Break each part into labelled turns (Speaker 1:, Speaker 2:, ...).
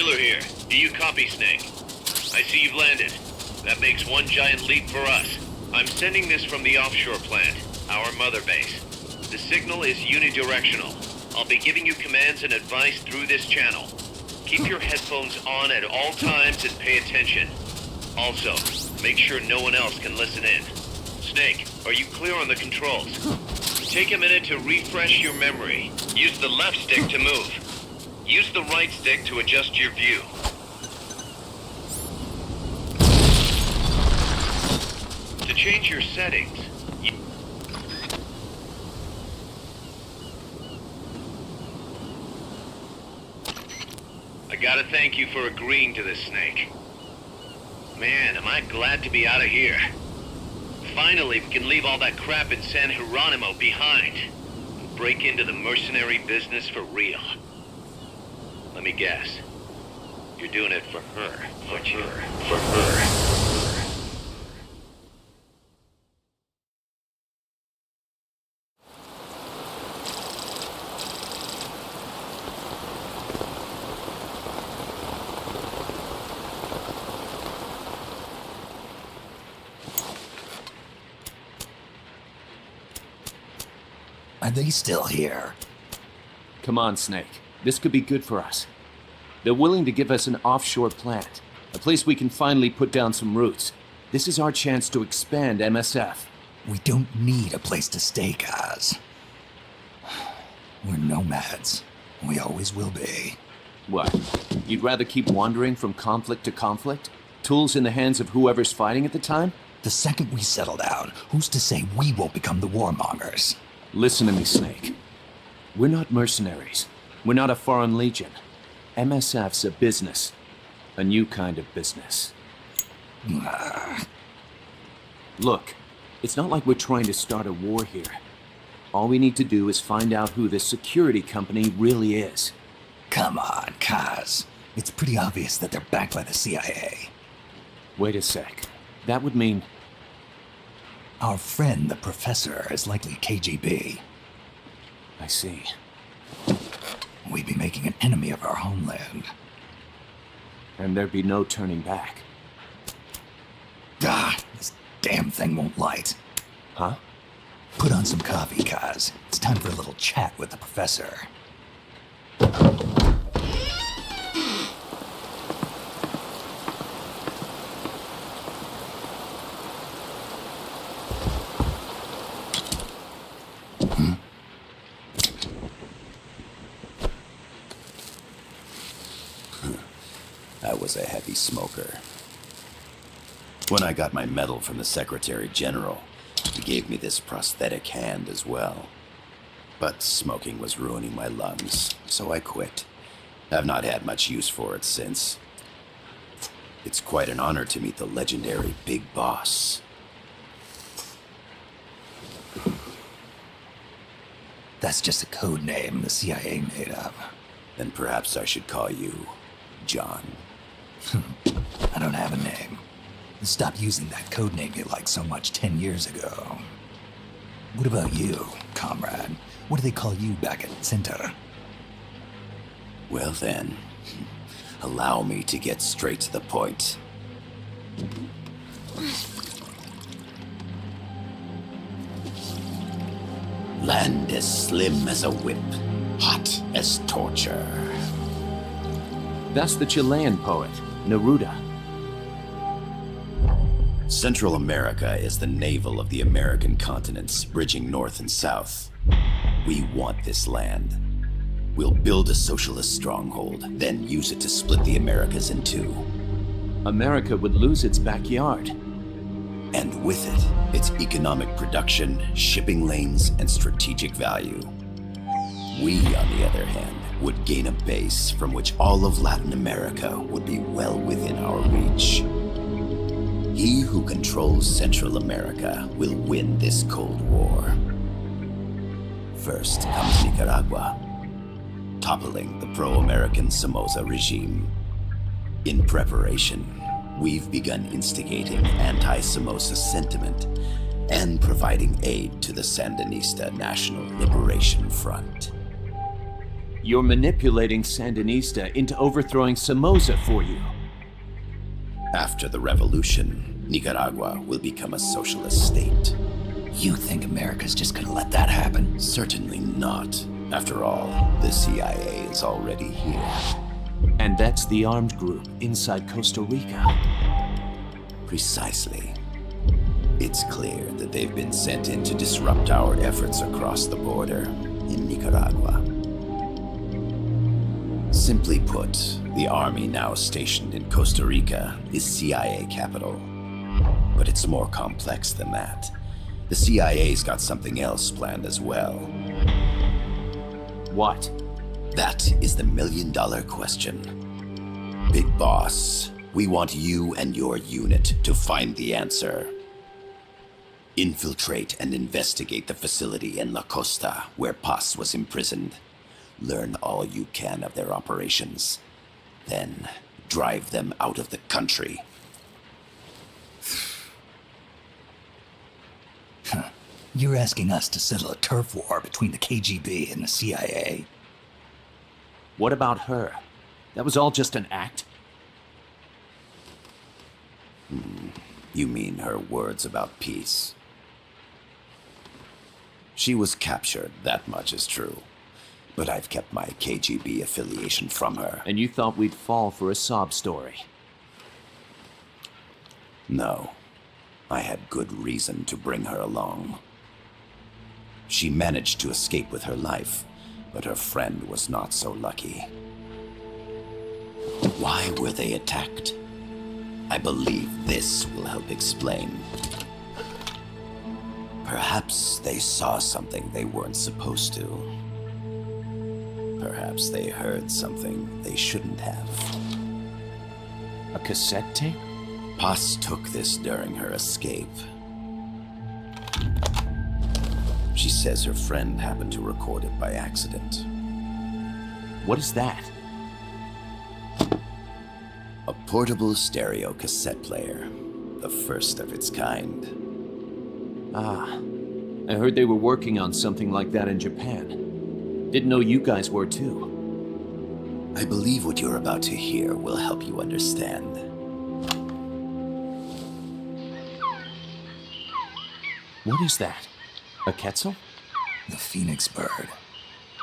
Speaker 1: Miller here. Do you copy, Snake? I see you've landed. That makes one giant leap for us. I'm sending this from the offshore plant, our mother base. The signal is unidirectional. I'll be giving you commands and advice through this channel. Keep your headphones on at all times and pay attention. Also, make sure no one else can listen in. Snake, are you clear on the controls? Take a minute to refresh your memory. Use the left stick to move. Use the right stick to adjust your view. To change your settings, I gotta thank you for agreeing to this, Snake. Man, am I glad to be out of here. Finally, we can leave all that crap in San Geronimo behind and break into the mercenary business for real. Let me guess. You're doing it for her, aren't you? For her.
Speaker 2: Are they still here?
Speaker 3: Come on, Snake. This could be good for us. They're willing to give us an offshore plant, a place we can finally put down some roots. This is our chance to expand MSF.
Speaker 2: We don't need a place to stay, guys. We're nomads. We always will be.
Speaker 3: What? You'd rather keep wandering from conflict to conflict? Tools in the hands of whoever's fighting at the time?
Speaker 2: The second we settle down, who's to say we won't become the warmongers?
Speaker 3: Listen to me, Snake. We're not mercenaries. We're not a foreign legion. MSF's a business. A new kind of business. Look, it's not like we're trying to start a war here. All we need to do is find out who this security company really is.
Speaker 2: Come on, Kaz. It's pretty obvious that they're backed by the CIA.
Speaker 3: Wait a sec. That would mean...
Speaker 2: Our friend, the professor, is likely KGB.
Speaker 3: I see.
Speaker 2: We'd be making an enemy of our homeland.
Speaker 3: And there'd be no turning back.
Speaker 2: This damn thing won't light.
Speaker 3: Huh?
Speaker 2: Put on some coffee, Kaz. It's time for a little chat with the professor.
Speaker 4: I was a heavy smoker. When I got my medal from the Secretary General, he gave me this prosthetic hand as well. But smoking was ruining my lungs, so I quit. I've not had much use for it since. It's quite an honor to meet the legendary Big Boss.
Speaker 2: That's just a code name the CIA made up.
Speaker 4: Then perhaps I should call you John.
Speaker 2: I don't have a name. Stop using that code name you liked so much 10 years ago. What about you, comrade? What do they call you back at Center?
Speaker 4: Well then, allow me to get straight to the point. Land as slim as a whip, hot as torture.
Speaker 3: That's the Chilean poet, Neruda.
Speaker 4: Central America is the navel of the American continents, bridging north and south. We want this land. We'll build a socialist stronghold, then use it to split the Americas in two.
Speaker 3: America would lose its backyard.
Speaker 4: And with it, its economic production, shipping lanes, and strategic value. We, on the other hand, would gain a base from which all of Latin America would be well within our reach. He who controls Central America will win this Cold War. First comes Nicaragua, toppling the pro-American Somoza regime. In preparation, we've begun instigating anti-Somoza sentiment and providing aid to the Sandinista National Liberation Front.
Speaker 3: You're manipulating Sandinista into overthrowing Somoza for you.
Speaker 4: After the revolution, Nicaragua will become a socialist state.
Speaker 2: You think America's just gonna let that happen?
Speaker 4: Certainly not. After all, the CIA is already here.
Speaker 3: And that's the armed group inside Costa Rica.
Speaker 4: Precisely. It's clear that they've been sent in to disrupt our efforts across the border in Nicaragua. Simply put, the army now stationed in Costa Rica is CIA capital. But it's more complex than that. The CIA's got something else planned as well.
Speaker 3: What?
Speaker 4: That is the million-dollar question. Big Boss, we want you and your unit to find the answer. Infiltrate and investigate the facility in La Costa where Paz was imprisoned. Learn all you can of their operations. Then drive them out of the country.
Speaker 2: You're asking us to settle a turf war between the KGB and the CIA?
Speaker 3: What about her? That was all just an act?
Speaker 4: You mean her words about peace? She was captured, that much is true. But I've kept my KGB affiliation from her.
Speaker 3: And you thought we'd fall for a sob story?
Speaker 4: No. I had good reason to bring her along. She managed to escape with her life, but her friend was not so lucky. Why were they attacked? I believe this will help explain. Perhaps they saw something they weren't supposed to. Perhaps they heard something they shouldn't have.
Speaker 3: A cassette tape?
Speaker 4: Paz took this during her escape. She says her friend happened to record it by accident.
Speaker 3: What is that?
Speaker 4: A portable stereo cassette player. The first of its kind.
Speaker 3: Ah, I heard they were working on something like that in Japan. Didn't know you guys were too.
Speaker 4: I believe what you're about to hear will help you understand.
Speaker 3: What is that? A Quetzal?
Speaker 2: The phoenix bird.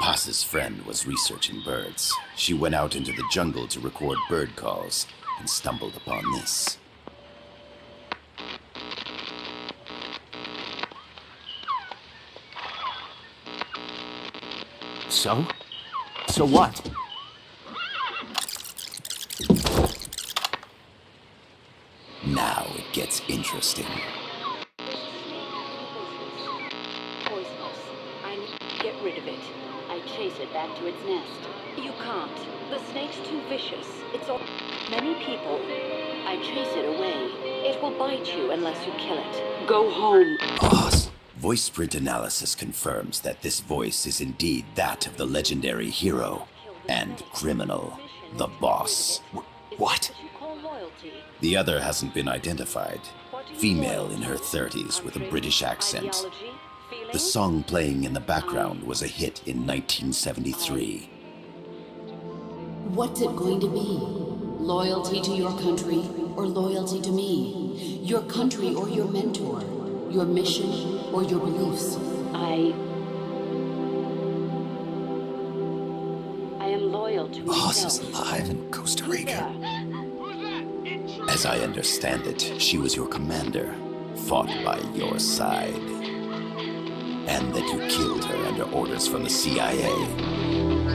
Speaker 4: Paz's friend was researching birds. She went out into the jungle to record bird calls and stumbled upon this.
Speaker 3: So? So what?
Speaker 4: Now it gets interesting.
Speaker 5: Poisonous. I need to get rid of it. I chase it back to its nest. You can't. The snake's too vicious. It's all... Many people. I chase it away. It will bite you unless you kill it. Go home.
Speaker 4: Boss. Voice print analysis confirms that this voice is indeed that of the legendary hero and criminal, the boss.
Speaker 2: What?
Speaker 4: The other hasn't been identified. Female in her 30s with a British accent. The song playing in the background was a hit in 1973.
Speaker 6: What's it going to be? Loyalty to your country or loyalty to me? Your country or your mentor? Your mission or your beliefs?
Speaker 5: I am loyal to
Speaker 2: Boss
Speaker 5: myself.
Speaker 2: is alive in Costa Rica.
Speaker 4: As I understand it, she was your commander, fought by your side. And that you killed her under orders from the CIA,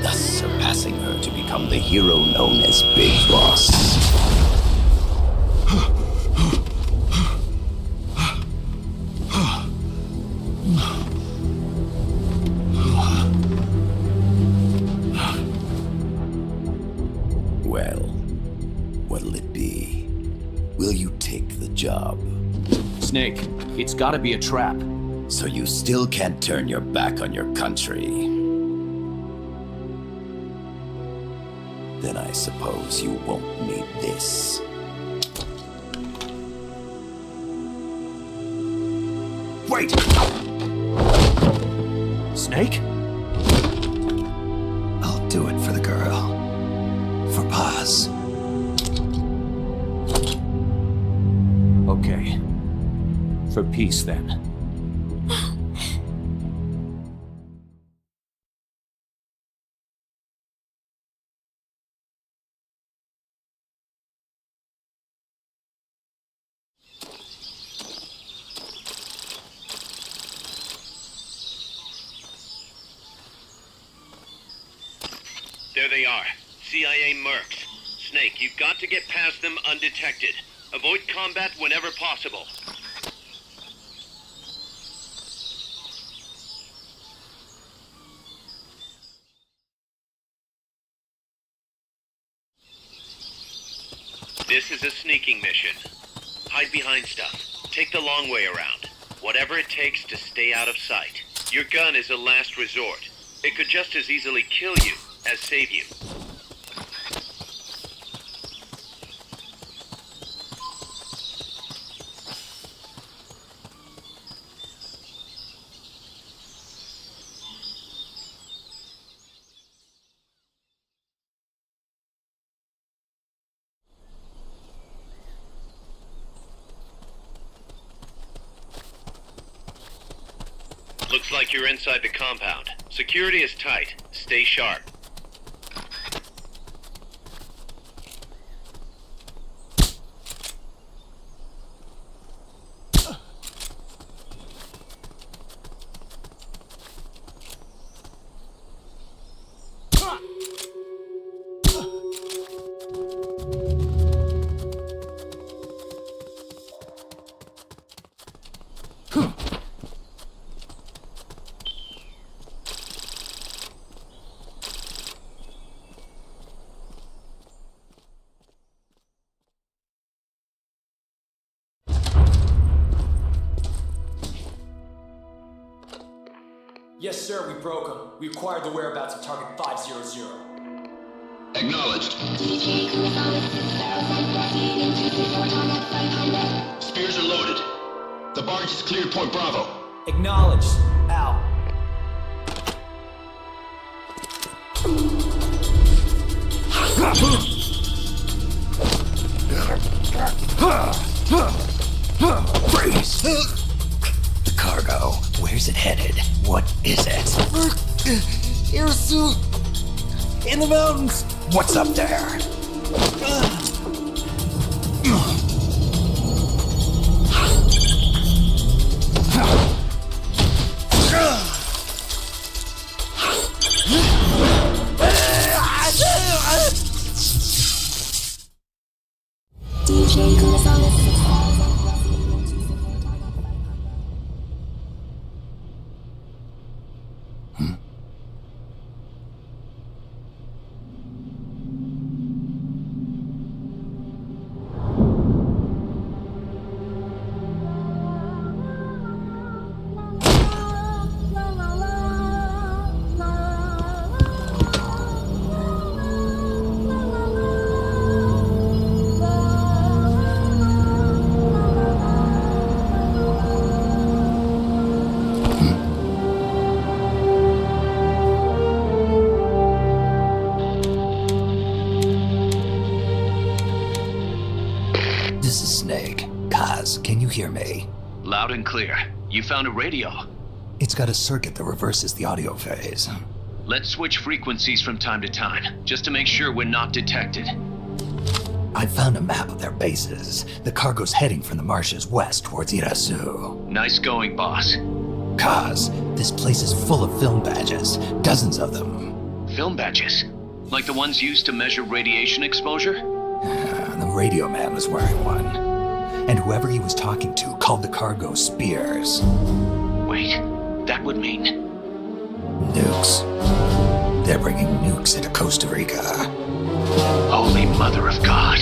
Speaker 4: thus surpassing her to become the hero known as Big Boss. Well, what'll it be? Will you take the job?
Speaker 3: Snake, it's gotta be a trap.
Speaker 4: So you still can't turn your back on your country? Then I suppose you won't need this. Wait!
Speaker 3: Snake?
Speaker 2: I'll do
Speaker 3: Okay. For peace, then.
Speaker 1: There they are. CIA mercs. Snake, you've got to get past them undetected. Avoid combat whenever possible. This is a sneaking mission. Hide behind stuff. Take the long way around. Whatever it takes to stay out of sight. Your gun is a last resort. It could just as easily kill you as save you. Looks like you're inside the compound. Security is tight. Stay sharp.
Speaker 7: Yes, sir, we broke them. We acquired the whereabouts of target 500.
Speaker 8: Acknowledged. Spears are loaded. The barge is cleared Point Bravo.
Speaker 7: Acknowledged. Out.
Speaker 2: Freeze! The cargo. Where's it headed? What is it?
Speaker 9: Irasu! In the mountains!
Speaker 2: What's up there?
Speaker 9: DJ Gonzalez.
Speaker 2: This is Snake. Kaz, can you hear me?
Speaker 1: Loud and clear. You found a radio.
Speaker 2: It's got a circuit that reverses the audio phase.
Speaker 1: Let's switch frequencies from time to time, just to make sure we're not detected.
Speaker 2: I found a map of their bases. The cargo's heading from the marshes west towards Irasu.
Speaker 1: Nice going, boss.
Speaker 2: Kaz, this place is full of film badges. Dozens of them.
Speaker 1: Film badges? Like the ones used to measure radiation exposure?
Speaker 2: The radio man was wearing one. And whoever he was talking to called the cargo Spears.
Speaker 1: Wait, that would mean...
Speaker 2: Nukes. They're bringing nukes into Costa Rica.
Speaker 1: Holy Mother of God.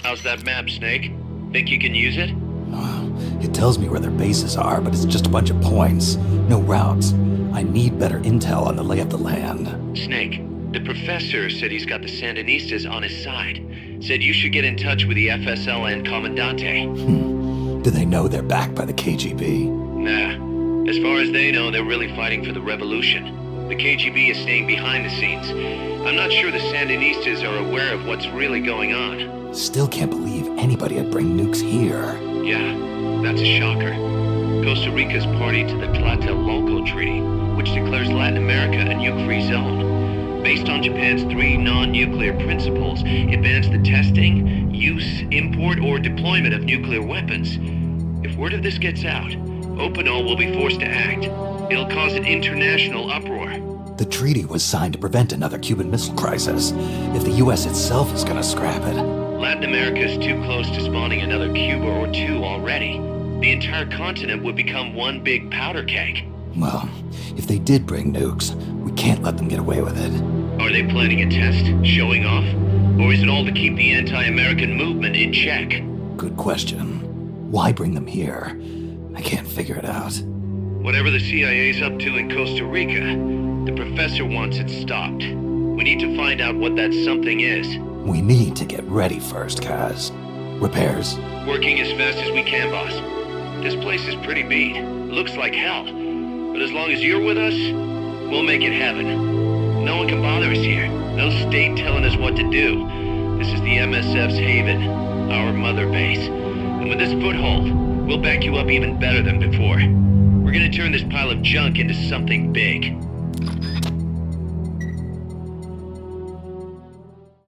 Speaker 1: How's that map, Snake? Think you can use it?
Speaker 2: It tells me where their bases are, but it's just a bunch of points. No routes. I need better intel on the lay of the land.
Speaker 1: Snake, the professor said he's got the Sandinistas on his side. Said you should get in touch with the FSL and Commandante.
Speaker 2: Do they know they're backed by the KGB?
Speaker 1: Nah. As far as they know, they're really fighting for the revolution. The KGB is staying behind the scenes. I'm not sure the Sandinistas are aware of what's really going on.
Speaker 2: Still can't believe anybody would bring nukes here.
Speaker 1: Yeah, that's a shocker. Costa Rica's party to the Tlatelolco Treaty, which declares Latin America a nuke-free zone. Based on Japan's 3 non-nuclear principles, it bans the testing, use, import, or deployment of nuclear weapons. If word of this gets out, Opinol will be forced to act. It'll cause an international uproar.
Speaker 2: The treaty was signed to prevent another Cuban Missile Crisis. If the U.S. itself is gonna scrap it...
Speaker 1: Latin America's too close to spawning another Cuba or two already. The entire continent would become one big powder keg.
Speaker 2: Well, if they did bring nukes, we can't let them get away with it.
Speaker 1: Are they planning a test? Showing off? Or is it all to keep the anti-American movement in check?
Speaker 2: Good question. Why bring them here? I can't figure it out.
Speaker 1: Whatever the CIA's up to in Costa Rica, the professor wants it stopped. We need to find out what that something is.
Speaker 2: We need to get ready first, Kaz. Repairs?
Speaker 1: Working as fast as we can, boss. This place is pretty beat. Looks like hell. But as long as you're with us, we'll make it heaven. No one can bother us here. No state telling us what to do. This is the MSF's haven, our mother base. And with this foothold, we'll back you up even better than before. We're gonna turn this pile of junk into something big.